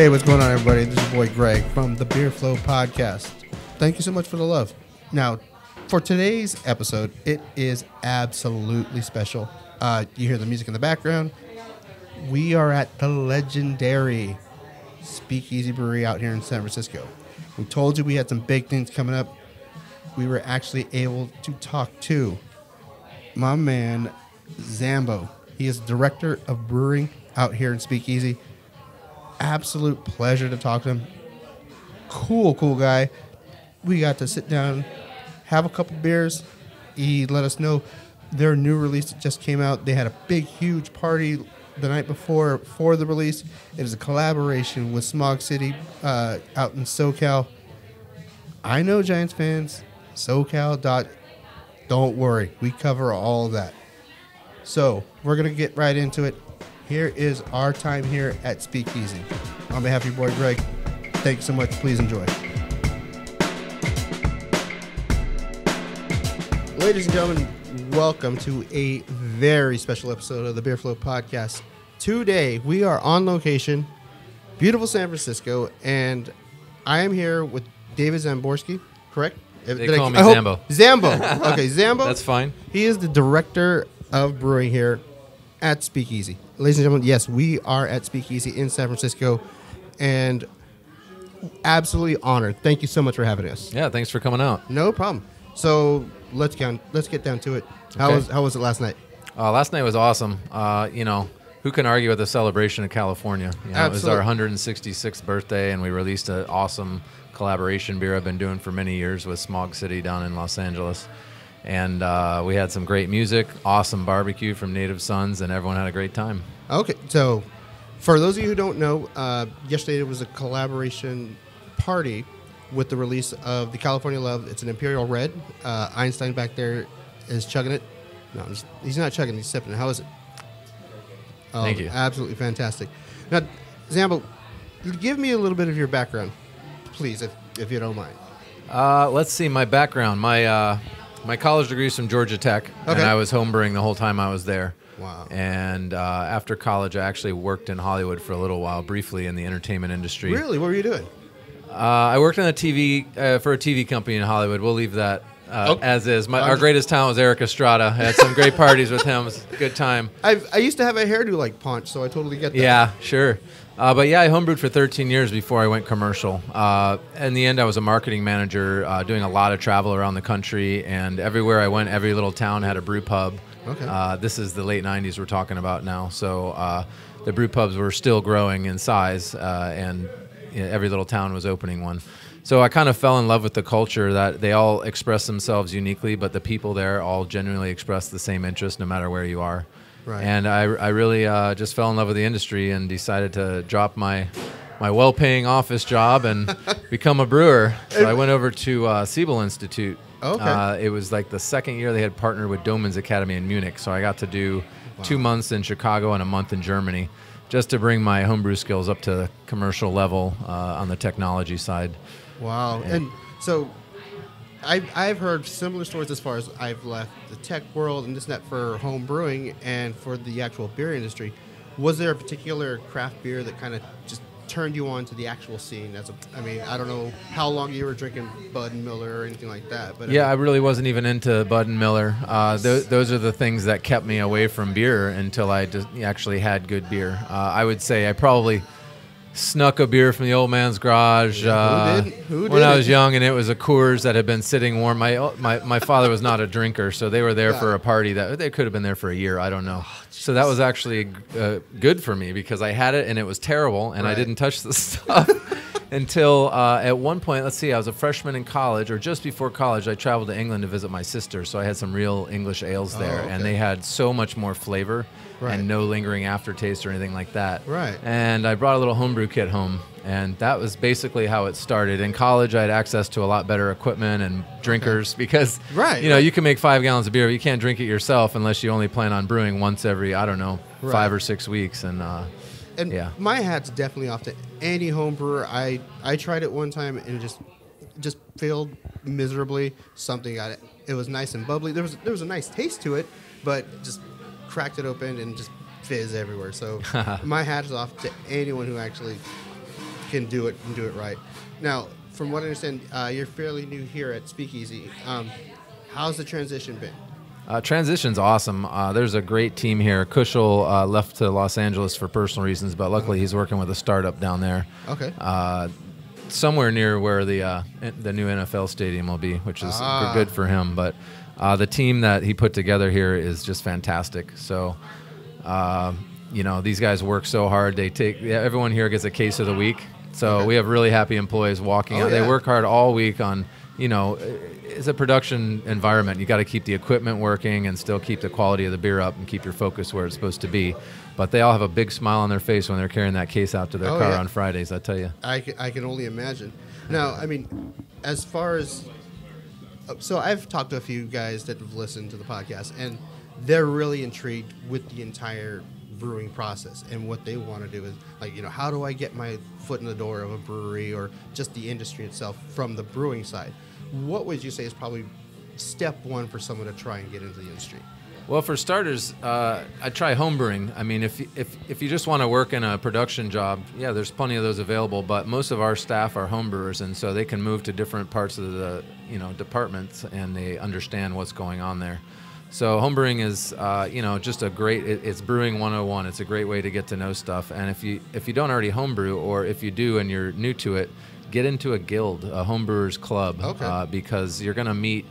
Hey, what's going on, everybody? This is your boy Greg from the Beer Flow Podcast. Thank you so much for the love. Now, for today's episode, it is absolutely special. You hear the music in the background. We are at the legendary Speakeasy Brewery out here in San Francisco. We told you we had some big things coming up. We were actually able to talk to my man, Zambo. He is director of brewing out here in Speakeasy. Absolute pleasure to talk to him. Cool guy. We got to sit down, have a couple beers. He let us know their new release that just came out. They had a big, huge party the night before for the release. It is a collaboration with Smog City out in SoCal. I know Giants fans. SoCal. Don't worry. We cover all of that. So we're going to get right into it. Here is our time here at Speakeasy. On behalf of your boy Greg, thanks so much. Please enjoy. Ladies and gentlemen, welcome to a very special episode of the Beer Flow Podcast. Today, we are on location, beautiful San Francisco, and I am here with David Zamborski, correct? They call me Zambo. Zambo. Okay, Zambo. That's fine. He is the director of brewing here at Speakeasy. Ladies and gentlemen, yes, we are at Speakeasy in San Francisco, and absolutely honored. Thank you so much for having us. Yeah, thanks for coming out. No problem. So let's get down to it. How was it last night? Last night was awesome. Who can argue with the celebration of California? It was our 166th birthday, and we released an awesome collaboration beer I've been doing for many years with Smog City down in Los Angeles. And we had some great music, awesome barbecue from Native Sons, and everyone had a great time. Okay, so for those of you who don't know, yesterday there was a collaboration party with the release of the California Love. It's an Imperial Red. Einstein back there is chugging it. No, he's not chugging, he's sipping it. How is it? Oh, thank you. Absolutely fantastic. Now, Zambo, give me a little bit of your background, please, if you don't mind. Let's see, my background. My college degree is from Georgia Tech, and I was homebrewing the whole time I was there. Wow. And after college, I actually worked in Hollywood for a little while, briefly in the entertainment industry. Really? What were you doing? I worked on for a TV company in Hollywood. We'll leave that as is. Our greatest talent was Eric Estrada. I had some great parties with him. It was a good time. I used to have a hairdo like Ponch, so I totally get that. Yeah, sure. I homebrewed for 13 years before I went commercial. In the end, I was a marketing manager doing a lot of travel around the country, and everywhere I went, every little town had a brew pub. Okay. This is the late 90s we're talking about now. So the brew pubs were still growing in size, and every little town was opening one. So I kind of fell in love with the culture that they all express themselves uniquely, but the people there all genuinely express the same interest no matter where you are. Right. And I really just fell in love with the industry and decided to drop my well-paying office job and become a brewer. So I went over to Siebel Institute. Okay. It was like the second year they had partnered with Doman's Academy in Munich. So I got to do 2 months in Chicago and a month in Germany just to bring my homebrew skills up to the commercial level on the technology side. Wow. And so I've heard similar stories as far as I've left the tech world and this and that for home brewing and for the actual beer industry. Was there a particular craft beer that kind of just turned you on to the actual scene? I don't know how long you were drinking Bud and Miller or anything like that. But I really wasn't even into Bud and Miller. Those are the things that kept me away from beer until I just actually had good beer. I would say I probably snuck a beer from the old man's garage when I was young, and it was a Coors that had been sitting warm. My father was not a drinker, so they were there for a party that they could have been there for a year. I don't know. So that was actually good for me because I had it and it was terrible, and I didn't touch the stuff until at one point, let's see, I was a freshman in college, or just before college, I traveled to England to visit my sister, so I had some real English ales there, and they had so much more flavor. And no lingering aftertaste or anything like that. Right. And I brought a little homebrew kit home, and that was basically how it started. In college, I had access to a lot better equipment and drinkers because, you can make 5 gallons of beer, but you can't drink it yourself unless you only plan on brewing once every, 5 or 6 weeks. And my hat's definitely off to any home brewer. I tried it one time and it just failed miserably. Something got it. It was nice and bubbly. There was a nice taste to it, but just cracked it open and just fizz everywhere. So my hat is off to anyone who actually can do it right. Now, from what I understand, you're fairly new here at Speakeasy. How's the transition been? Transition's awesome. There's a great team here. Kushal left to Los Angeles for personal reasons, but luckily he's working with a startup down there. Okay. Somewhere near where the new NFL stadium will be, which is good for him. But the team that he put together here is just fantastic. So, these guys work so hard. Everyone here gets a case of the week. So we have really happy employees walking out. Yeah. They work hard all week on, it's a production environment. You got to keep the equipment working and still keep the quality of the beer up and keep your focus where it's supposed to be. But they all have a big smile on their face when they're carrying that case out to their car on Fridays, I tell you. I can only imagine. Now, I mean, as far as... So I've talked to a few guys that have listened to the podcast, and they're really intrigued with the entire brewing process, and what they want to do is, like, how do I get my foot in the door of a brewery or just the industry itself from the brewing side? What would you say is probably step one for someone to try and get into the industry? Well, for starters, I'd try homebrewing. I mean, if you just want to work in a production job, yeah, there's plenty of those available. But most of our staff are homebrewers, and so they can move to different parts of the departments, and they understand what's going on there. So homebrewing is just a great. It's brewing 101. It's a great way to get to know stuff. And if you don't already homebrew, or if you do and you're new to it, get into a guild, a homebrewers club, because you're going to meet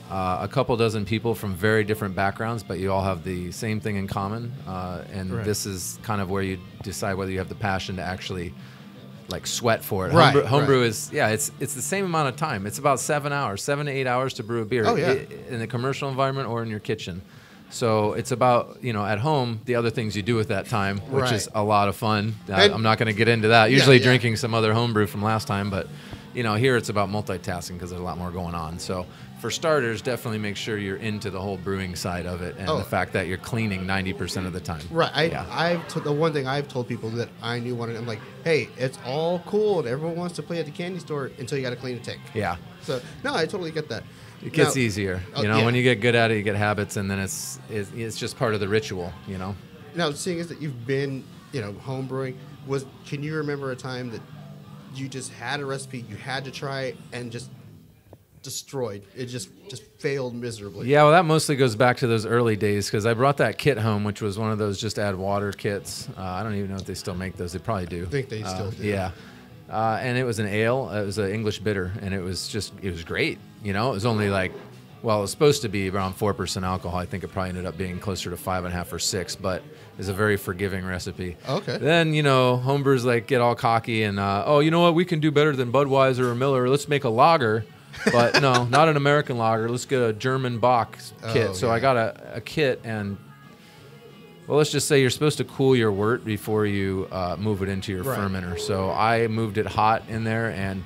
a couple dozen people from very different backgrounds, but you all have the same thing in common. This is kind of where you decide whether you have the passion to actually sweat for it. Homebrew is, it's the same amount of time. It's about 7 to 8 hours to brew a beer in the commercial environment or in your kitchen. So it's about, at home, the other things you do with that time, which is a lot of fun. I'm not going to get into that. Usually drinking some other homebrew from last time, but here it's about multitasking because there's a lot more going on. So for starters, definitely make sure you're into the whole brewing side of it and the fact that you're cleaning 90% of the time. Right. The one thing I've told people that I knew I'm like, hey, it's all cool and everyone wants to play at the candy store until you got to clean a tank. Yeah. So, no, I totally get that. It gets easier. When you get good at it, you get habits, and then it's just part of the ritual, Now, seeing as that you've been, home brewing, can you remember a time that you just had a recipe, you had to try and just destroyed? It just failed miserably. Yeah, well, that mostly goes back to those early days, because I brought that kit home, which was one of those just add water kits. I don't even know if they still make those. They probably do. I think they still do. Yeah. And it was an ale. It was an English bitter, and it was great. It was only it was supposed to be around 4% alcohol. I think it probably ended up being closer to 5.5 or 6, but it's a very forgiving recipe. Okay. Then, homebrewers get all cocky and, you know what, we can do better than Budweiser or Miller. Let's make a lager. But no, not an American lager. Let's get a German Bock kit. I got a kit, and let's just say you're supposed to cool your wort before you move it into your fermenter. So I moved it hot in there, and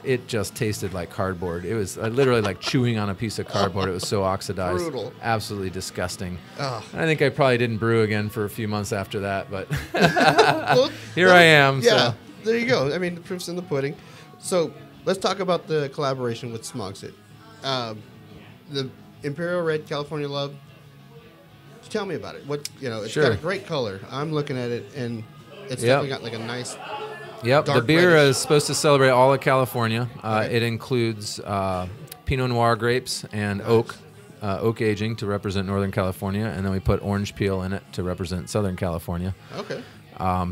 it just tasted like cardboard. It was literally like chewing on a piece of cardboard. It was so oxidized. Brutal. Absolutely disgusting. Oh. I think I probably didn't brew again for a few months after that, but here I am. Yeah, so. There you go. I mean, the proof's in the pudding. So let's talk about the collaboration with Smog City. The Imperial Red California Love. Tell me about it. It's got a great color. I'm looking at it, and it's definitely got a nice. Yep, dark the beer reddish. is supposed to celebrate all of California. It includes Pinot Noir grapes and oak aging to represent Northern California, and then we put orange peel in it to represent Southern California. Okay.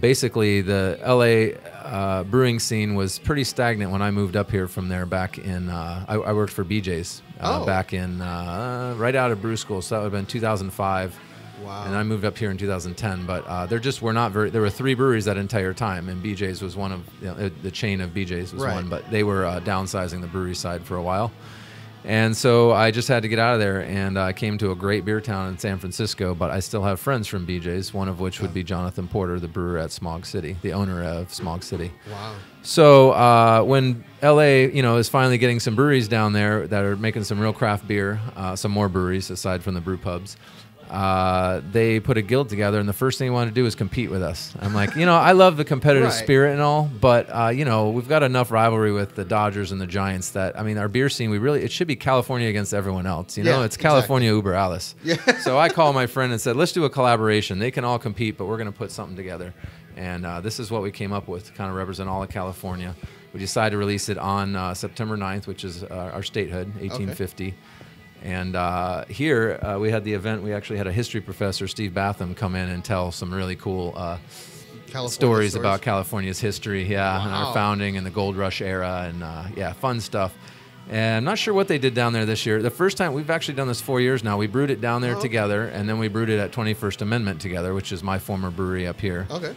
Basically, the LA brewing scene was pretty stagnant when I moved up here from there back in, I worked for BJ's back in, right out of brew school, so that would have been 2005. Wow. And I moved up here in 2010, but there just were not there were 3 breweries that entire time, and BJ's was one of, the chain of BJ's was one, but they were downsizing the brewery side for a while. And so I just had to get out of there, and I came to a great beer town in San Francisco, but I still have friends from BJ's, one of which would be Jonathan Porter, the brewer at Smog City, the owner of Smog City. Wow. So when LA, is finally getting some breweries down there that are making some real craft beer, some more breweries aside from the brew pubs, they put a guild together, and the first thing they wanted to do was compete with us. I'm like, I love the competitive spirit and all, but, we've got enough rivalry with the Dodgers and the Giants that, our beer scene, it should be California against everyone else. It's California Uber Alice. Yeah. So I called my friend and said, let's do a collaboration. They can all compete, but we're going to put something together. And this is what we came up with to kind of represent all of California. We decided to release it on September 9th, which is our statehood, 1850. Okay. And here we had the event. We actually had a history professor, Steve Batham, come in and tell some really cool stories about California's history, and our founding and the Gold Rush era, and fun stuff. And I'm not sure what they did down there this year. The first time, we've actually done this 4 years now. We brewed it down there together, and then we brewed it at 21st Amendment together, which is my former brewery up here. Okay.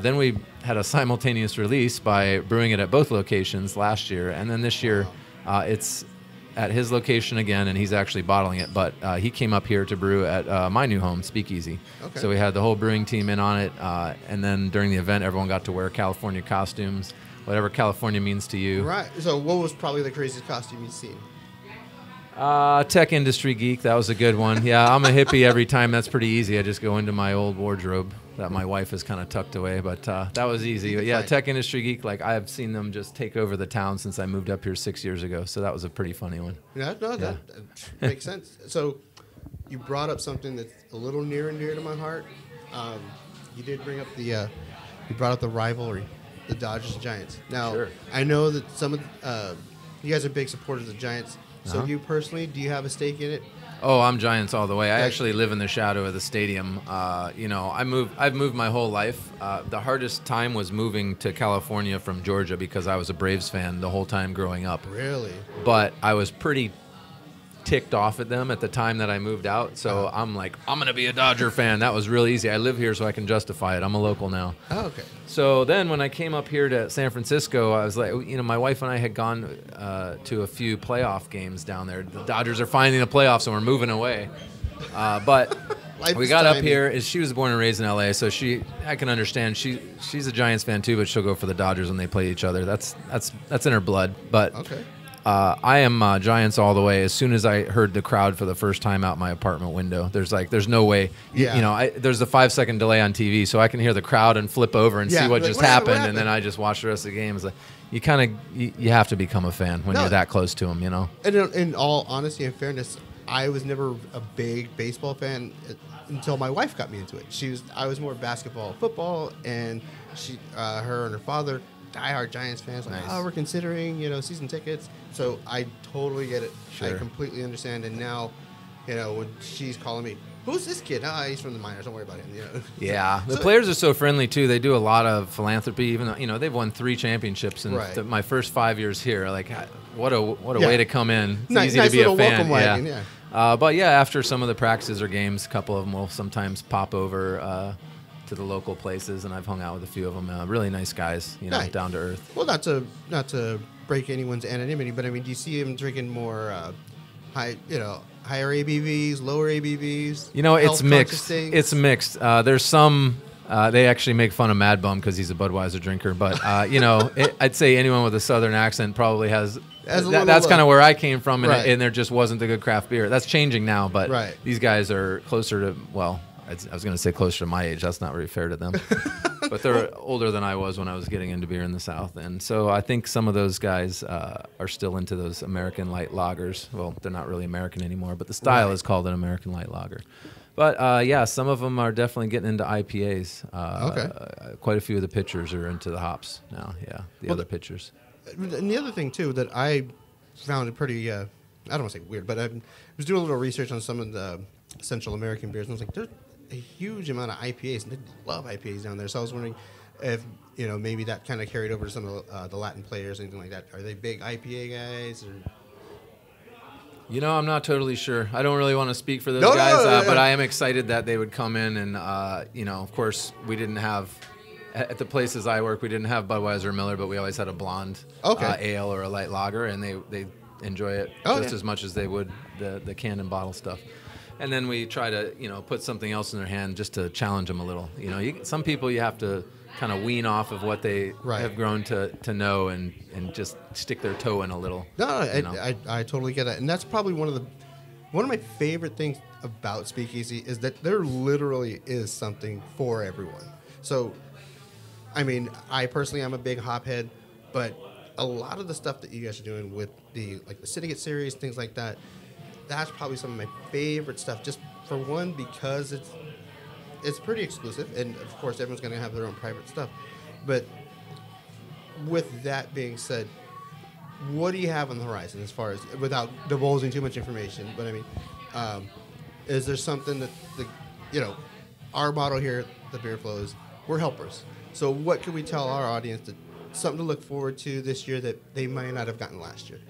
Then we had a simultaneous release by brewing it at both locations last year, and then this year it's at his location again, and he's actually bottling it. But he came up here to brew at my new home, Speakeasy. Okay. So we had the whole brewing team in on it, and then during the event, everyone got to wear California costumes, whatever California means to you. Right. So what was probably the craziest costume you've seen? Tech industry geek. That was a good one. Yeah, I'm a hippie every time. That's pretty easy. I just go into my old wardrobe that my wife has kind of tucked away, but that was easy. But yeah, tech industry geek. Like, I've seen them just take over the town since I moved up here 6 years ago. So that was a pretty funny one. Yeah, no, that makes sense. So you brought up something that's a little near and dear to my heart. You did bring up you brought up the rivalry, the Dodgers and Giants. Now, sure. I know that some of you guys are big supporters of the Giants. So you personally, do you have a stake in it? Oh, I'm Giants all the way. I actually live in the shadow of the stadium. I've moved my whole life. The hardest time was moving to California from Georgia because I was a Braves fan the whole time growing up. Really? But I was pretty ticked off at them at the time that I moved out. So I'm like, I'm going to be a Dodger fan. That was really easy. I live here so I can justify it. I'm a local now. Oh, okay. So then when I came up here to San Francisco, I was like, my wife and I had gone to a few playoff games down there. The Dodgers are finding the playoffs and we're moving away. But we got up here. She was born and raised in LA, so I can understand. She's a Giants fan too, but she'll go for the Dodgers when they play each other. That's in her blood. But okay. I am Giants all the way. As soon as I heard the crowd for the first time out my apartment window, there's no way. Yeah. There's a 5-second delay on TV, so I can hear the crowd and flip over and see what just happened, and then I just watch the rest of the game. It's like you have to become a fan when you're that close to them, And in all honesty and fairness, I was never a big baseball fan until my wife got me into it. I was more basketball, football, and her and her father, diehard Giants fans, like, nice. We're considering, season tickets. So I totally get it. Sure. I completely understand. And now, when she's calling me, who's this kid? He's from the minors. Don't worry about him. Yeah, the players are so friendly too. They do a lot of philanthropy. Even though, they've won 3 championships in my first 5 years here. Like, what a way to come in. It's easy to be a fan. Wagon, but after some of the practices or games, a couple of them will sometimes pop over to the local places, and I've hung out with a few of them. Really nice guys, nice. Down to earth. Well, not to break anyone's anonymity, but I mean, do you see them drinking more higher ABVs, lower ABVs? It's mixed. It's mixed. There's some. They actually make fun of Mad Bum because he's a Budweiser drinker, but I'd say anyone with a Southern accent probably has. That's kind of where I came from, and there just wasn't a good craft beer. That's changing now, but these guys are closer to I was going to say closer to my age. That's not very fair to them. But they're older than I was when I was getting into beer in the South. And so I think some of those guys are still into those American light lagers. Well, they're not really American anymore, but the style is called an American light lager. But, some of them are definitely getting into IPAs. Okay. Quite a few of the pitchers are into the hops now, other pitchers. And the other thing, too, that I found it pretty, I don't want to say weird, but I was doing a little research on some of the Central American beers, and I was like, there's a huge amount of IPAs, and they love IPAs down there. So I was wondering if, maybe that kind of carried over to some of the Latin players, anything like that. Are they big IPA guys? Or? I'm not totally sure. I don't really want to speak for those guys, but I am excited that they would come in and, of course, we didn't have, at the places I work, we didn't have Budweiser or Miller, but we always had a blonde ale or a light lager, and they enjoy it as much as they would the canned and bottle stuff. And then we try to, put something else in their hand just to challenge them a little. Some people you have to kind of wean off of what they have grown to know and just stick their toe in a little. No, I totally get it. And that's probably one of my favorite things about Speakeasy is that there literally is something for everyone. So, I mean, I personally am a big hophead, but a lot of the stuff that you guys are doing with the Syndicate series, things like that, that's probably some of my favorite stuff. Just for one, because it's pretty exclusive, and of course everyone's going to have their own private stuff. But with that being said, what do you have on the horizon as far as, without divulging too much information? But I mean, is there something that our motto here at the Beer Flow is we're helpers. So what can we tell our audience that something to look forward to this year that they might not have gotten last year?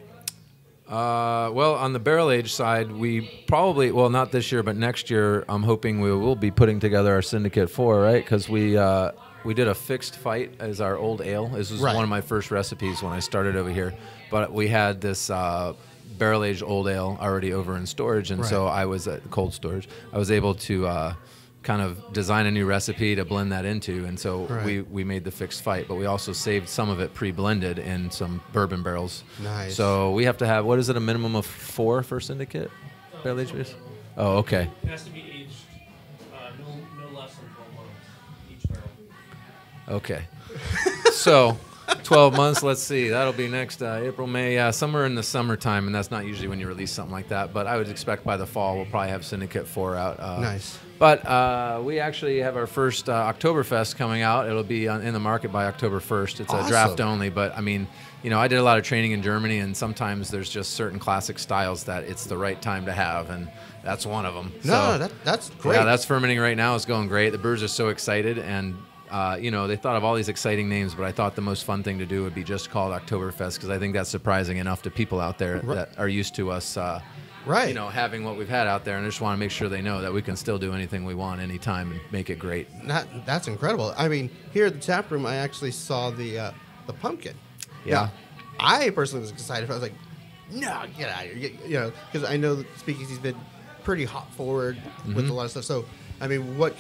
Well, on the barrel age side, we probably, well, not this year, but next year, I'm hoping we will be putting together our Syndicate 4, right? Because we did a fixed fight as our old ale. This was one of my first recipes when I started over here. But we had this barrel aged old ale already over in storage, and so I was at cold storage. I was able to kind of design a new recipe to blend that into, and so we made the fixed fight, but we also saved some of it pre-blended in some bourbon barrels. Nice. So we have to have, what is it, a minimum of 4 for Syndicate barrel aged beers? Oh, okay. It has to be aged no less than 12 months each barrel. Okay. So 12 months, let's see, that'll be next April, May, somewhere in the summertime, and that's not usually when you release something like that, but I would expect by the fall we'll probably have Syndicate 4 out. Nice. But we actually have our first Oktoberfest coming out. It'll be in the market by October 1st. It's a draft only, but I mean, I did a lot of training in Germany, and sometimes there's just certain classic styles that it's the right time to have, and that's one of them. That's great. Yeah, that's fermenting right now. It's going great. The brewers are so excited, and they thought of all these exciting names, but I thought the most fun thing to do would be just called Oktoberfest, because I think that's surprising enough to people out there that are used to us having what we've had out there, and I just want to make sure they know that we can still do anything we want anytime and make it great. That's incredible. I mean, here at the tap room, I actually saw the pumpkin. Yeah. Now, I personally was excited. I was like, no, get out of here. Because I know that Speakeasy's been pretty hop forward with a lot of stuff. So, I mean, what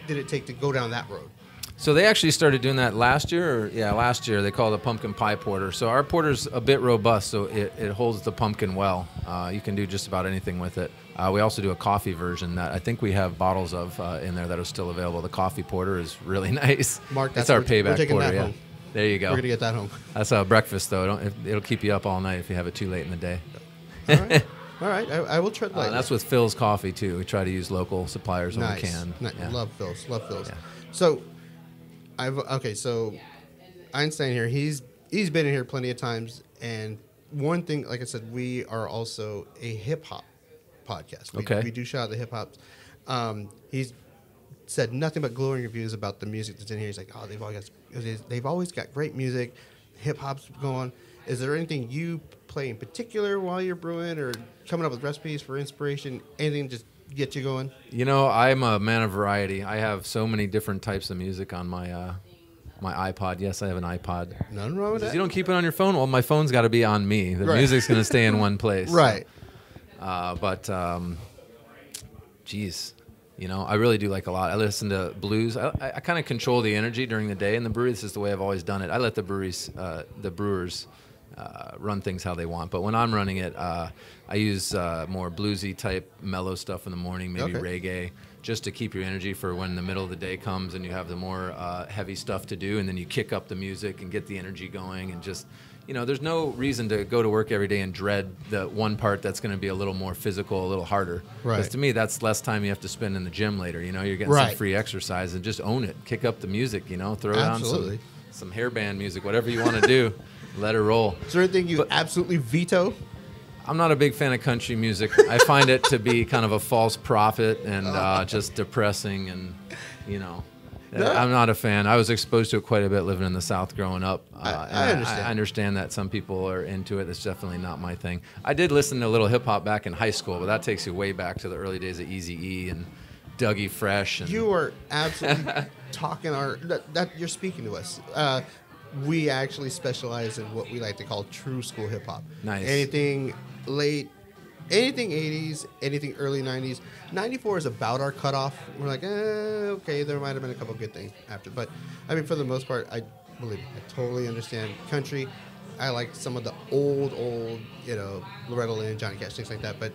did it take to go down that road? So they actually started doing that last year. Last year. They call it a pumpkin pie porter. So our porter's a bit robust, so it holds the pumpkin well. You can do just about anything with it. We also do a coffee version that I think we have bottles of in there that are still available. The coffee porter is really nice. Mark, that's our payback taking porter. That home. There you go. We're going to get that home. That's a breakfast, though. It'll keep you up all night if you have it too late in the day. All right. I will tread lightly. That's with Phil's Coffee, too. We try to use local suppliers when we can. Yeah. Love Phil's. Yeah. So, so Einstein here, he's been in here plenty of times, and one thing, like I said, we are also a hip-hop podcast. We do shout out the hip-hops. He's said nothing but glowing reviews about the music that's in here. He's like, they've always got great music. Hip-hop's going. Is there anything you play in particular while you're brewing or coming up with recipes for inspiration? Anything just get you going? I'm a man of variety. I have so many different types of music on my my iPod. Yes, I have an iPod. Nothing wrong with that. You don't keep it on your phone? Well, my phone's got to be on me. The music's going to stay in one place. Right. Geez. I really do like a lot. I listen to blues. I kind of control the energy during the day in the brewery. This is the way I've always done it. I let the brewers run things how they want. But when I'm running it, I use more bluesy type mellow stuff in the morning, maybe reggae, just to keep your energy for when the middle of the day comes and you have the more heavy stuff to do, and then you kick up the music and get the energy going, and just, there's no reason to go to work every day and dread the one part that's going to be a little more physical, a little harder. Because to me, that's less time you have to spend in the gym later. You're getting some free exercise, and just own it. Kick up the music, throw down some hairband music, whatever you want to do. Let her roll. Is there anything you absolutely veto? I'm not a big fan of country music. I find it to be kind of a false prophet and just depressing, and I'm not a fan. I was exposed to it quite a bit living in the South growing up. I understand. I understand that some people are into it. It's definitely not my thing. I did listen to a little hip hop back in high school, but that takes you way back to the early days of Eazy-E and Dougie Fresh. And you are absolutely talking that you're speaking to us. We actually specialize in what we like to call true school hip hop. Nice. Anything 80s, anything early 90s. 94 is about our cutoff. We're like, okay, there might have been a couple good things after. But, I mean, for the most part, I totally understand country. I like some of the old, Loretta Lynn, Johnny Cash, things like that. But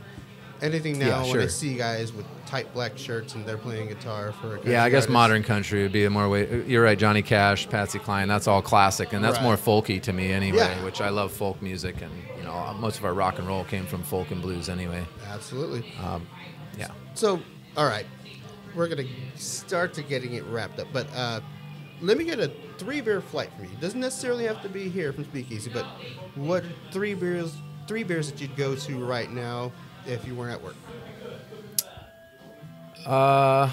anything now, when I see guys with tight black shirts and they're playing guitar for a country I guess artist. modern country would be a more way. You're right, Johnny Cash, Patsy Cline, that's all classic, and that's more folky to me anyway, which I love folk music, and most of our rock and roll came from folk and blues anyway. Absolutely. Yeah. So All right. We're going to start to getting it wrapped up. But let me get a 3-beer flight from you. It doesn't necessarily have to be here from Speakeasy, but what 3 beers that you'd go to right now if you weren't at work? Wow,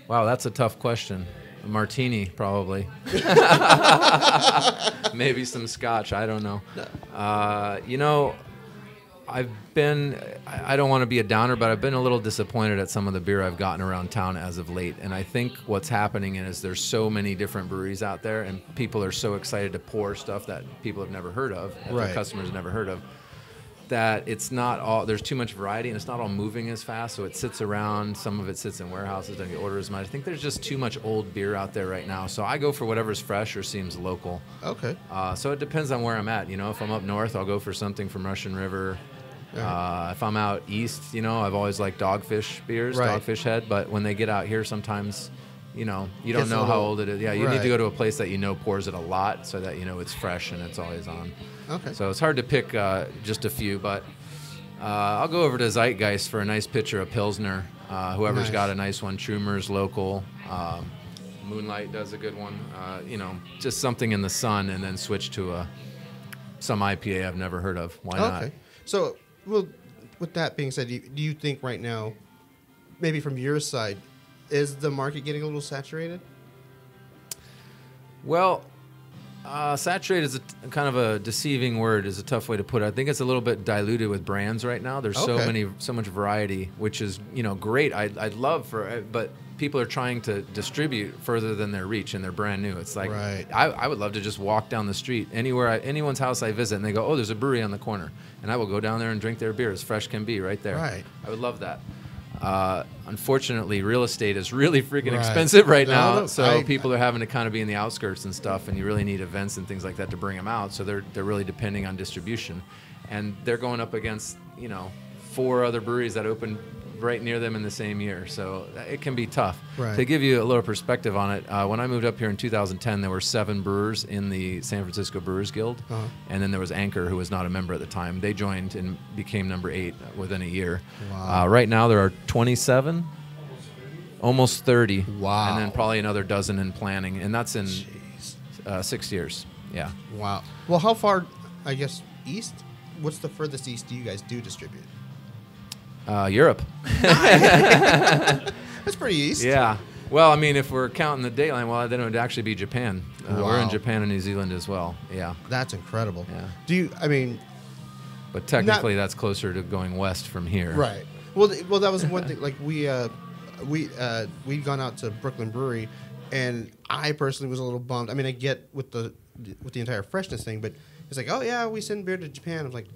that's a tough question. A martini, probably. Maybe some scotch. I don't know. You know, I don't want to be a downer, but I've been a little disappointed at some of the beer I've gotten around town as of late. And I think what's happening is there's so many different breweries out there, and people are so excited to pour stuff that people have never heard of, that their customers have never heard of, that it's not all, there's too much variety, and it's not all moving as fast, so it sits around. Some of it sits in warehouses, doesn't get ordered as much. I think there's just too much old beer out there right now, so I go for whatever's fresh or seems local. Okay. So it depends on where I'm at. You know, if I'm up north, I'll go for something from Russian River. If I'm out east, you know, I've always liked Dogfish beers, Dogfish Head, but when they get out here, sometimes, you know, you don't know how old it is. Yeah, you need to go to a place that you know pours it a lot so that you know it's fresh and it's always on. Okay. So it's hard to pick just a few, but I'll go over to Zeitgeist for a nice pitcher of Pilsner. Whoever's got a nice one, Trumer's local. Moonlight does a good one. You know, just something in the sun, and then switch to some IPA I've never heard of. Why not? Okay. So, well, with that being said, do you think right now, maybe from your side, is the market getting a little saturated? Well, saturated is kind of a deceiving word, is a tough way to put it. I think it's a little bit diluted with brands right now. There's so much variety, which is, you know, great. I'd love but people are trying to distribute further than their reach, and they're brand new. It's like, I would love to just walk down the street anyone's house I visit, and they go, oh, there's a brewery on the corner, and I will go down there and drink their beer as fresh can be right there. Right. I would love that. Unfortunately, real estate is really freaking expensive right now, so people are having to kind of be in the outskirts and stuff, and you really need events and things like that to bring them out, so they're really depending on distribution, and they're going up against, you know, 4 other breweries that opened right near them in the same year, so it can be tough. To give you a little perspective on it, when I moved up here in 2010, there were 7 brewers in the San Francisco Brewers Guild, and then there was Anchor, who was not a member at the time. They joined and became number 8 within a year. Right now there are 27, almost 30, and then probably another dozen in planning, and that's in 6 years. Yeah. Wow. Well, how far, I guess, east? What's the furthest east do you guys do distribute? Europe. That's pretty east. Yeah. Well, I mean, if we're counting the date line, well, then it would actually be Japan. We're in Japan and New Zealand as well. Yeah. That's incredible. Yeah. But technically, that's closer to going west from here. Right. Well, that was one thing. Like we'd gone out to Brooklyn Brewery, and I personally was a little bummed. I mean, I get with the entire freshness thing, but it's like, oh yeah, we send beer to Japan. I'm like,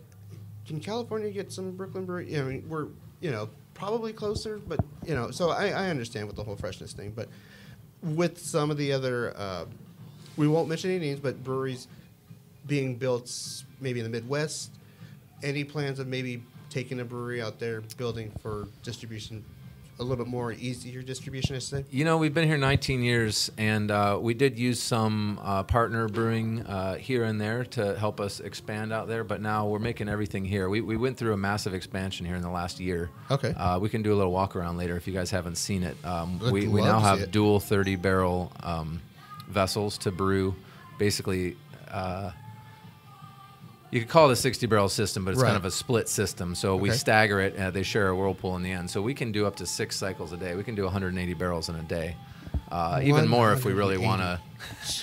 can California get some Brooklyn Brewery? I mean, we're, you know, probably closer, but, you know, so I understand with the whole freshness thing. But with some of the other, we won't mention any names, but breweries being built maybe in the Midwest, any plans of maybe taking a brewery out there, building for distribution, a little bit more easier distribution, I say? You know, we've been here 19 years, and we did use some partner brewing here and there to help us expand out there, but now we're making everything here. We went through a massive expansion here in the last year. Okay. We can do a little walk around later if you guys haven't seen it. We now have dual 30-barrel vessels to brew. Basically, you could call it a 60-barrel system, but it's kind of a split system. So we stagger it. They share a whirlpool in the end. So we can do up to 6 cycles a day. We can do 180 barrels in a day. Even more if we really want to,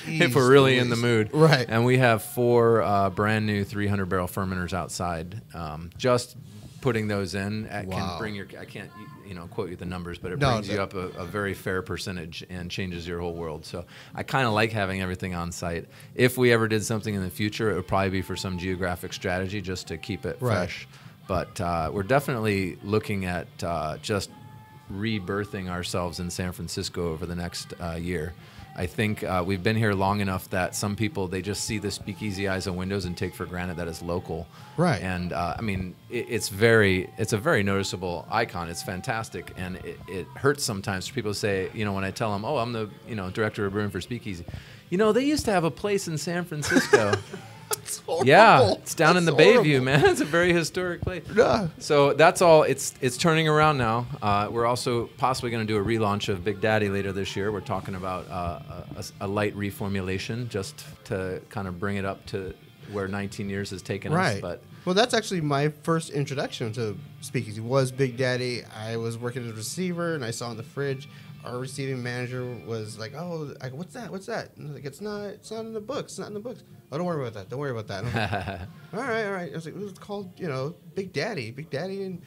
if we're really in the mood. Right. And we have 4 brand new 300-barrel fermenters outside. Just putting those in can bring your, I can't, you know, quote you the numbers, but it brings you up a very fair percentage and changes your whole world. So I kind of like having everything on site. If we ever did something in the future, it would probably be for some geographic strategy just to keep it fresh. But we're definitely looking at just rebirthing ourselves in San Francisco over the next year. I think we've been here long enough that some people, they just see the Speakeasy eyes on windows and take for granted that it's local. Right. And I mean, it's a very noticeable icon. It's fantastic, and it hurts sometimes for people to say, you know, when I tell them, oh, I'm the, you know, director of brewing for Speakeasy, you know, they used to have a place in San Francisco. horrible. Yeah, it's down in the That's Bayview, horrible. man. It's a very historic place. Yeah. So that's all. It's turning around now. We're also possibly going to do a relaunch of Big Daddy later this year. We're talking about a light reformulation just to kind of bring it up to where 19 years has taken us. Right. But Well, that's actually my first introduction to Speakeasy was Big Daddy. I was working as a receiver, and I saw in the fridge our receiving manager was like, "Oh, what's that? What's that?" And I was like, "It's not in the books. It's not in the books." "Oh, don't worry about that. Don't worry about that." And I'm like, all right. I was like, "It was called, Big Daddy, Big Daddy." And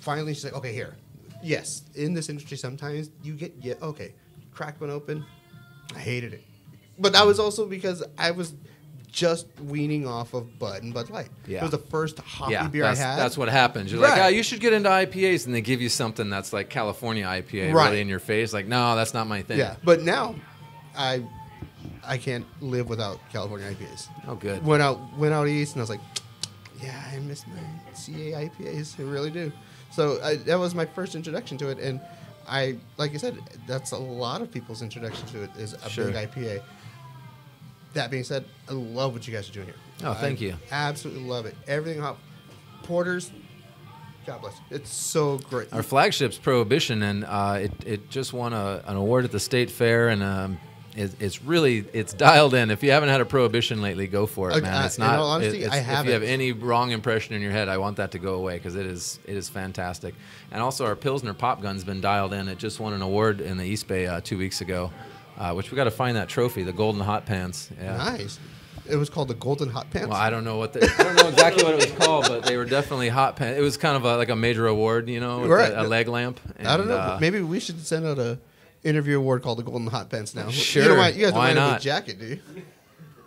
finally, she's like, "Okay, here. Yes, in this industry, sometimes you get okay." Cracked one open. I hated it, but that was also because I was just weaning off of Bud and Bud Light. Yeah. It was the first hoppy beer I had. That's what happens. You're Right. like, you should get into IPAs, and they give you something that's like California IPA Right. really in your face. Like, no, that's not my thing. Yeah, but now I can't live without California IPAs. Oh, good. Went out east, and I was like, yeah, I miss my CA IPAs. I really do. So that was my first introduction to it, and like you said, that's a lot of people's introduction to it is a Sure. big IPA. That being said, I love what you guys are doing here. Oh, thank you. Absolutely love it. Everything hop. Porters, God bless. It's so great. Our flagship's Prohibition, and it just won an award at the state fair, and it's dialed in. If you haven't had a Prohibition lately, go for it, man. It's in not. all honesty, I If haven't. you have any wrong impression in your head, I want that to go away because it is fantastic. And also, our Pilsner Pop Gun's been dialed in. It just won an award in the East Bay 2 weeks ago, which we got to find that trophy, the Golden Hot Pants. Yeah. Nice. It was called the Golden Hot Pants. Well, I don't know exactly what it was called, but they were definitely hot pants. It was kind of like a major award, with Right. a leg lamp. And, I don't know. Maybe we should send out a interview award called the Golden Hot Pants now. Sure. You guys don't Why mind a not? big jacket, do you?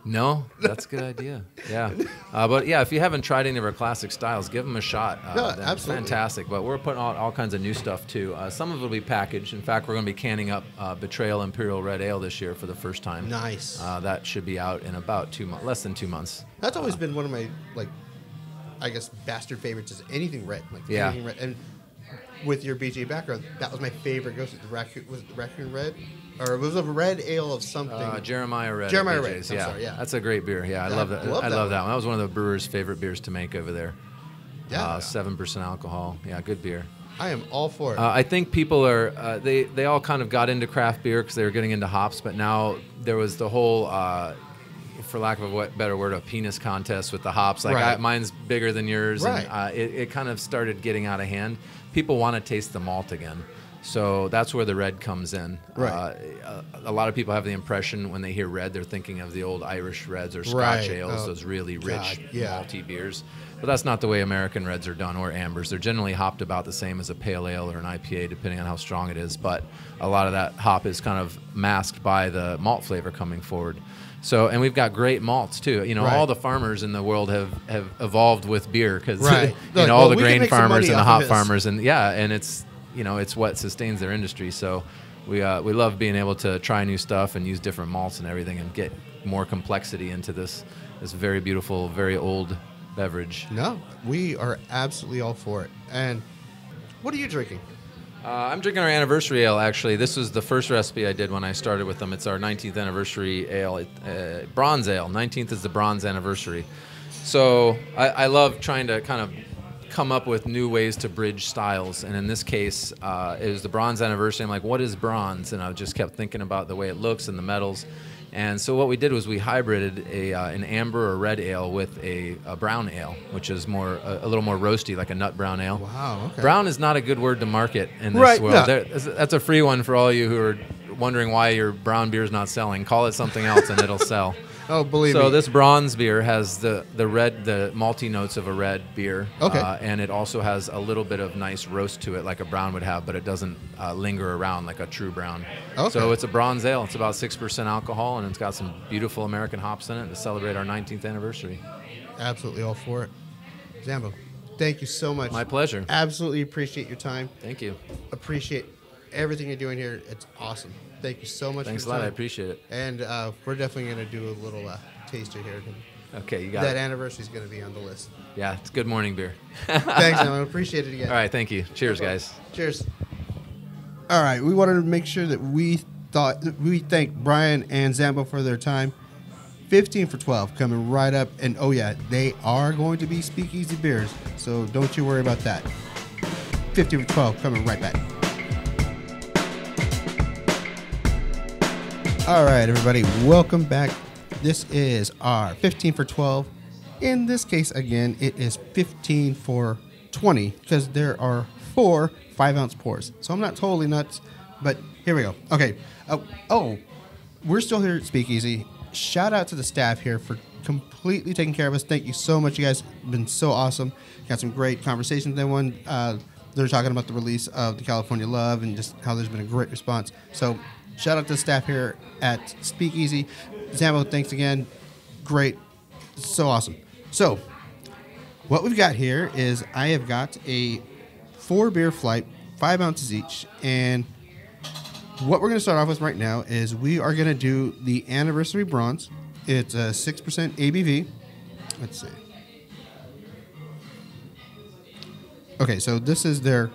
No, that's a good idea. Yeah, but yeah, if you haven't tried any of our classic styles, give them a shot. No, They're absolutely. fantastic. But we're putting out all kinds of new stuff too. Some of it will be packaged. In fact, we're going to be canning up Betrayal Imperial Red Ale this year for the first time. Nice. That should be out in about 2 months, less than 2 months. That's always been one of my, I guess, bastard favorites is anything red. Yeah. Anything red. And with your BJ background, that was my favorite go-to. Was it the Raccoon Red? Or it was a red ale of something. Jeremiah Red. Jeremiah at Red. BJ's, I'm yeah. sorry, yeah. That's a great beer. Yeah, I love that. love I that love that one. one. That was one of the brewer's favorite beers to make over there. Yeah. 7% alcohol. Yeah, good beer. I am all for it. I think people are they all kind of got into craft beer because they were getting into hops, but now there was the whole, for lack of a better word, a penis contest with the hops. Like Right. mine's bigger than yours, Right. and it kind of started getting out of hand. People want to taste the malt again. So that's where the red comes in. Right. A lot of people have the impression when they hear red, they're thinking of the old Irish reds or Scotch Right. ales, Oh, those really rich, God, yeah. malty beers. But that's not the way American reds are done, or ambers. They're generally hopped about the same as a pale ale or an IPA, depending on how strong it is. But a lot of that hop is kind of masked by the malt flavor coming forward. So, and we've got great malts too. Right. All the farmers in the world have evolved with beer because Right. Like, all well, the we can grain make some farmers money and the off hop of this. farmers, and and it's what sustains their industry. So we love being able to try new stuff and use different malts and everything and get more complexity into this very beautiful, very old beverage. No, we are absolutely all for it. And what are you drinking? I'm drinking our anniversary ale, actually. This was the first recipe I did when I started with them. It's our 19th anniversary ale, bronze ale. 19th is the bronze anniversary. So I love trying to kind of come up with new ways to bridge styles. And in this case, it was the bronze anniversary. I'm like, what is bronze? And I just kept thinking about the way it looks and the metals. And so what we did was we hybrided an amber or red ale with a brown ale, which is a little more roasty, like a nut brown ale. Wow, okay. Brown is not a good word to market in this Right, world. no. That's a free one for all you who are wondering why your brown beer is not selling. Call it something else and it'll sell. Oh, believe me. So this bronze beer has the malty notes of a red beer. Okay. And it also has a little bit of nice roast to it like a brown would have, but it doesn't linger around like a true brown. Okay. So it's a bronze ale. It's about 6% alcohol, and it's got some beautiful American hops in it to celebrate our 19th anniversary. Absolutely all for it. Zambo, thank you so much. My pleasure. Absolutely appreciate your time. Thank you. Appreciate everything you're doing here. It's awesome. Thank you so much Thanks for a your lot. I time. appreciate it. And we're definitely going to do a little taster here. Okay, you got That it. anniversary is going to be on the list. Yeah, it's good morning beer. Thanks, Zambo. Appreciate it again. All right, thank you. Cheers, guys. Cheers. All right, we wanted to make sure that we thank Brian and Zambo for their time. 15 for 12 coming right up. And oh yeah, they are going to be Speakeasy Beers, so don't you worry about that. 15 for 12 coming right back. All right, everybody, welcome back. This is our 15 for 12. In this case, again, it is 15 for 20 because there are 4 5-ounce pours. So I'm not totally nuts, but here we go. Okay. We're still here at Speakeasy. Shout out to the staff here for completely taking care of us. Thank you so much. You guys have been so awesome. Got some great conversations with everyone. They're talking about the release of the California Love and just how there's been a great response. So shout out to the staff here at Speakeasy. Zambo, thanks again. Great. So awesome. So what we've got here is I have got a 4-beer flight, 5 ounces each, and what we're going to start off with right now is we are going to do the Anniversary Bronze. It's a 6% ABV. Let's see. Okay, so this is their,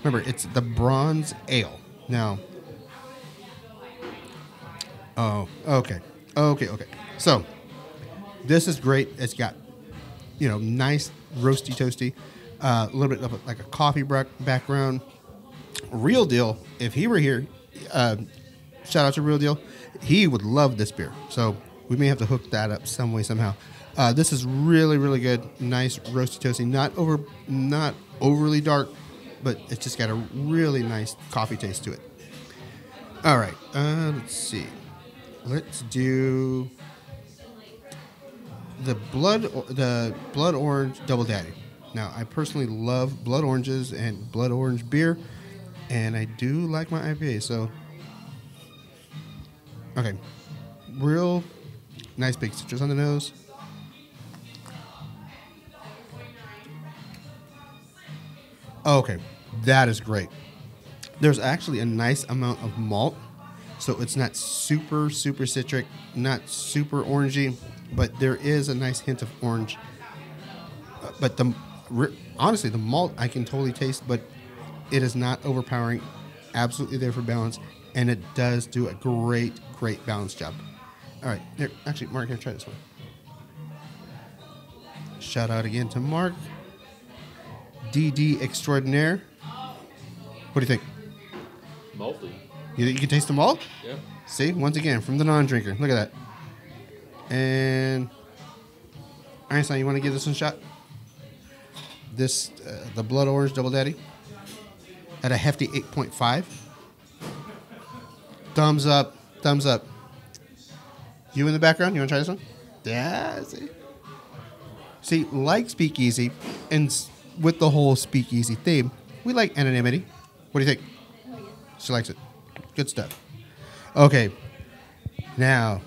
remember, it's the Bronze Ale. Now, okay. So, this is great. It's got, nice roasty toasty, a little bit of like a coffee background. Real Deal, if he were here, shout out to Real Deal, he would love this beer. So we may have to hook that up some way, somehow. This is really, really good. Nice roasty toasty, not overly dark, but it's just got a really nice coffee taste to it. All right, let's see. Let's do the Blood Orange Double Daddy. Now, I personally love blood oranges and blood orange beer, and I do like my IPA, so okay. Real nice big citrus on the nose. Okay, that is great. There's actually a nice amount of malt, so it's not super citric, not super orangey, but there is a nice hint of orange. But honestly, the malt I can totally taste, but it is not overpowering. Absolutely there for balance, and it does do a great balance job. All right, here, actually, Mark, here, try this one. Shout out again to Mark. DD Extraordinaire. What do you think? Malty. You can taste the malt? Yeah. See, once again, from the non-drinker. Look at that. And Einstein, you want to give this one a shot? This, the Blood Orange Double Daddy, at a hefty 8.5. Thumbs up. You in the background, you want to try this one? Yeah, see? See, like Speakeasy, and with the whole Speakeasy theme, we like anonymity. What do you think? She likes it. Good stuff. Okay. Now,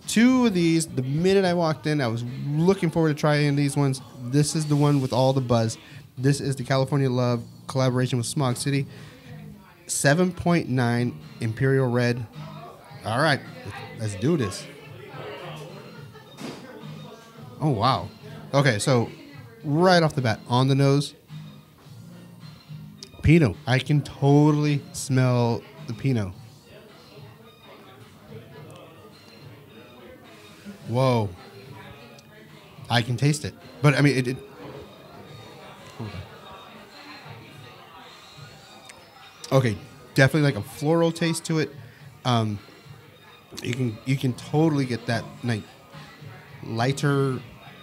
2 of these, the minute I walked in, I was looking forward to trying these ones. This is the one with all the buzz. This is the California Love collaboration with Smog City. 7.9 Imperial Red. All right, let's do this. Oh, wow. Okay, so right off the bat, on the nose, Pinot. I can totally smell the Pinot. Whoa. I can taste it. But, I mean, it okay, definitely like a floral taste to it. You can totally get that like lighter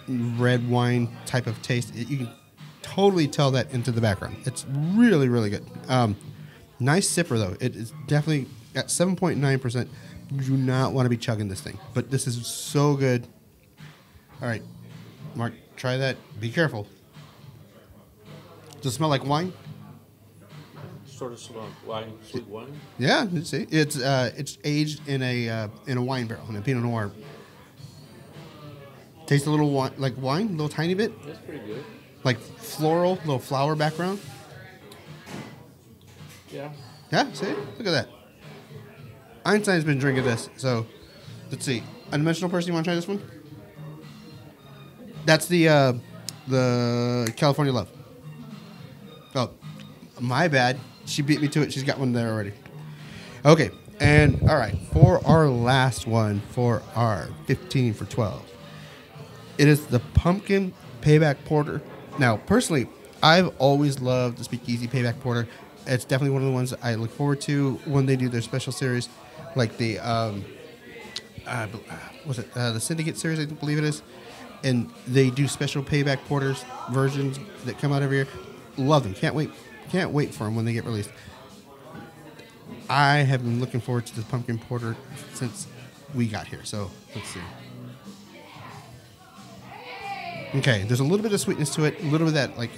red wine type of taste. You can totally tell that into the background. It's really, really good. Nice sipper though. It is definitely at 7.9%. You do not want to be chugging this thing, but this is so good. All right, Mark, try that. Be careful. Does it smell like wine? Sort of smell wine, sweet wine. Yeah, see, it's aged in a wine barrel, in a Pinot Noir. Tastes a little like wine, a little tiny bit. That's pretty good. Like floral, little flower background. Yeah. Yeah, see, look at that. Einstein's been drinking this, so let's see. Undimensional person, you want to try this one? That's the California Love. Oh, my bad. She beat me to it. She's got one there already. Okay, And all right, for our last one, for our 15 for 12, it is the Pumpkin Payback Porter. Now, personally, I've always loved the Speakeasy Payback Porter. It's definitely one of the ones I look forward to when they do their special series, like the the Syndicate series, I believe it is, and they do special Payback Porters versions that come out every year. Love them. Can't wait for them when they get released. I have been looking forward to this pumpkin porter since we got here. So let's see. Okay, there's a little bit of sweetness to it, a little bit of that like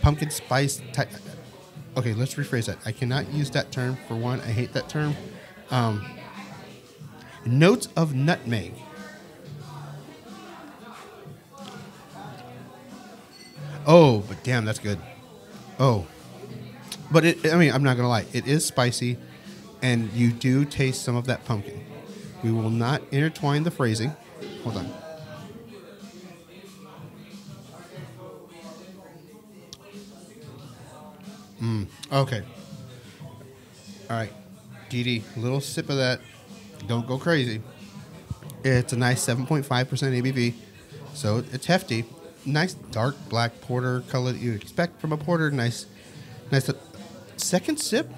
pumpkin spice type. Okay, let's rephrase that. I cannot use that term. For one, I hate that term. Notes of nutmeg. Oh, but damn, that's good. Oh. But I'm not going to lie. It is spicy, and you do taste some of that pumpkin. We will not intertwine the phrasing. Hold on. Okay. All right. Dee, little sip of that. Don't go crazy. It's a nice 7.5% ABV, so it's hefty. Nice dark black porter color that you'd expect from a porter. Nice. Second sip?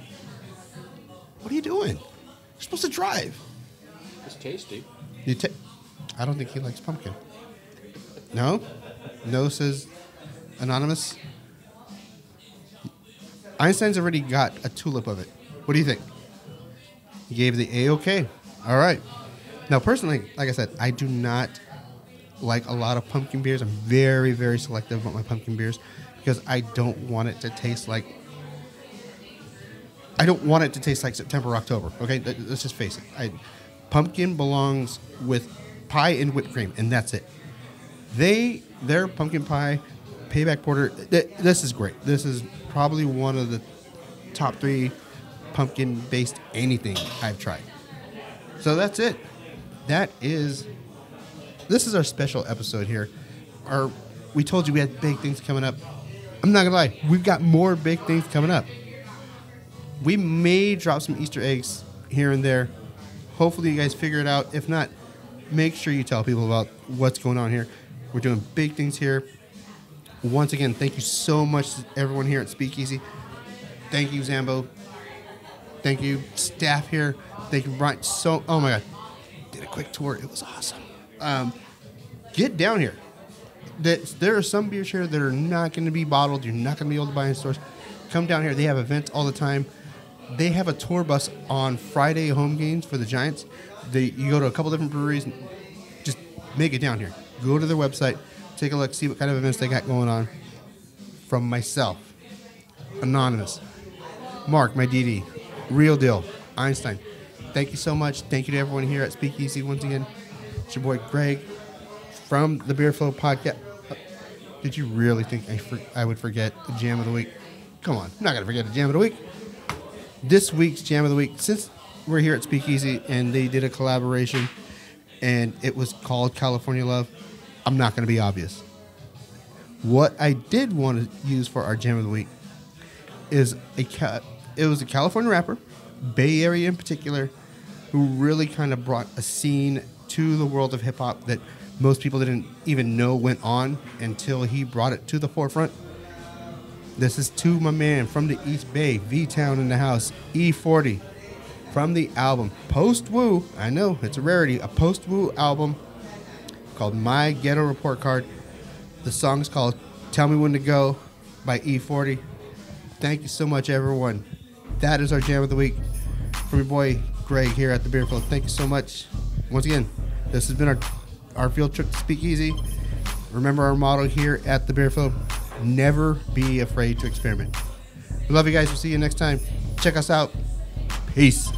What are you doing? You're supposed to drive. It's tasty. I don't think he likes pumpkin. No? No, says Anonymous. Einstein's already got a tulip of it. What do you think? He gave the A-OK. All right. Now, personally, like I said, I do not like a lot of pumpkin beers. I'm very, very selective about my pumpkin beers because I don't want it to taste like September or October. Okay, let's just face it. Pumpkin belongs with pie and whipped cream, and that's it. Their pumpkin pie payback porter. This is great. This is probably one of the top 3 pumpkin-based anything I've tried. So that's it. This is our special episode here. We told you we had big things coming up. I'm not gonna lie, we've got more big things coming up. We may drop some Easter eggs here and there. Hopefully you guys figure it out. If not, make sure you tell people about what's going on here. We're doing big things here. Once again, thank you so much to everyone here at Speakeasy. Thank you, Zambo. Thank you, staff here. Thank you, Brian. Oh my God. Did a quick tour. It was awesome. Get down here. There are some beers here that are not going to be bottled. You're not going to be able to buy in stores. Come down here. They have events all the time. They have a tour bus on Friday home games for the Giants. You go to a couple different breweries. Just make it down here. Go to their website. Take a look. See what kind of events they got going on. From myself, Anonymous, Mark, my DD, Real Deal, Einstein. Thank you so much. Thank you to everyone here at Speakeasy once again. It's your boy Greg from the Beer Flow Podcast. Did you really think I would forget the Jam of the Week? Come on, I'm not going to forget the Jam of the Week. This week's Jam of the Week, since we're here at Speakeasy and they did a collaboration and it was called California Love, I'm not going to be obvious. What I did want to use for our Jam of the Week is it was a California rapper, Bay Area in particular, who really kind of brought a scene to the world of hip-hop that most people didn't even know went on until he brought it to the forefront. This is to my man from the East Bay, V-Town in the house, E40, from the album Post-Woo. I know, it's a rarity. A Post-Woo album called My Ghetto Report Card. The song's called Tell Me When to Go by E40. Thank you so much, everyone. That is our Jam of the Week. From your boy Greg here at the Beer Flow. Thank you so much. Once again, this has been our field trip to Speakeasy. Remember our motto here at the Beer Flow: never be afraid to experiment. We love you guys. We'll see you next time. Check us out. Peace.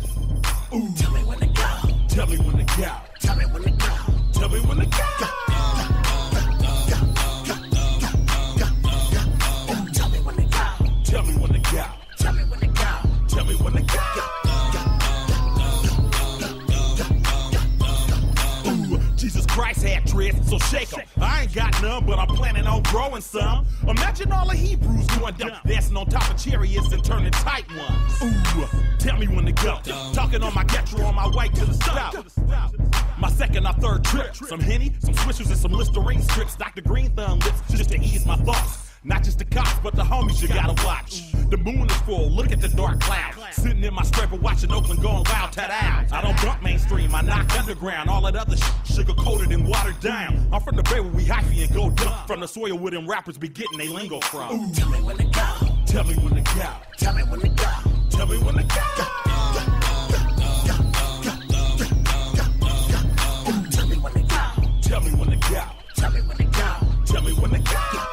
Ooh. Tell me when to go. Tell me when to go. Tell me when to go. Tell me when to go. Tell me when to go. Tell me when to go. Tell me when to go. Tell me when to go. Ooh, Jesus Christ. Christ had dreads, so shake 'em. I ain't got none, but I'm planning on growing some. Imagine all the Hebrews going dumb, dancing on top of chariots and turning tight ones. Ooh, tell me when to go. Talking on my Getro on my way to the stop. My second or third trip. Some Henny, some Swishers, and some Listerine strips. Dr. Green Thumb lips just to ease my thoughts. Not just the cops, but the homies you gotta watch. The moon is full, look at the dark cloud. Sitting in my scraper watching Oakland going wild, tat-out. I don't bump mainstream, I knock underground. All that other sugar-coated and watered down. I'm from the Bay where we hyphy and go dump. From the soil where them rappers be getting they lingo from. Ooh. Tell me when to go. Tell me when to go. Tell me when to go. Tell me when to go. Tell me when to go. Tell me when to go. Tell me when to go. Tell me when to go.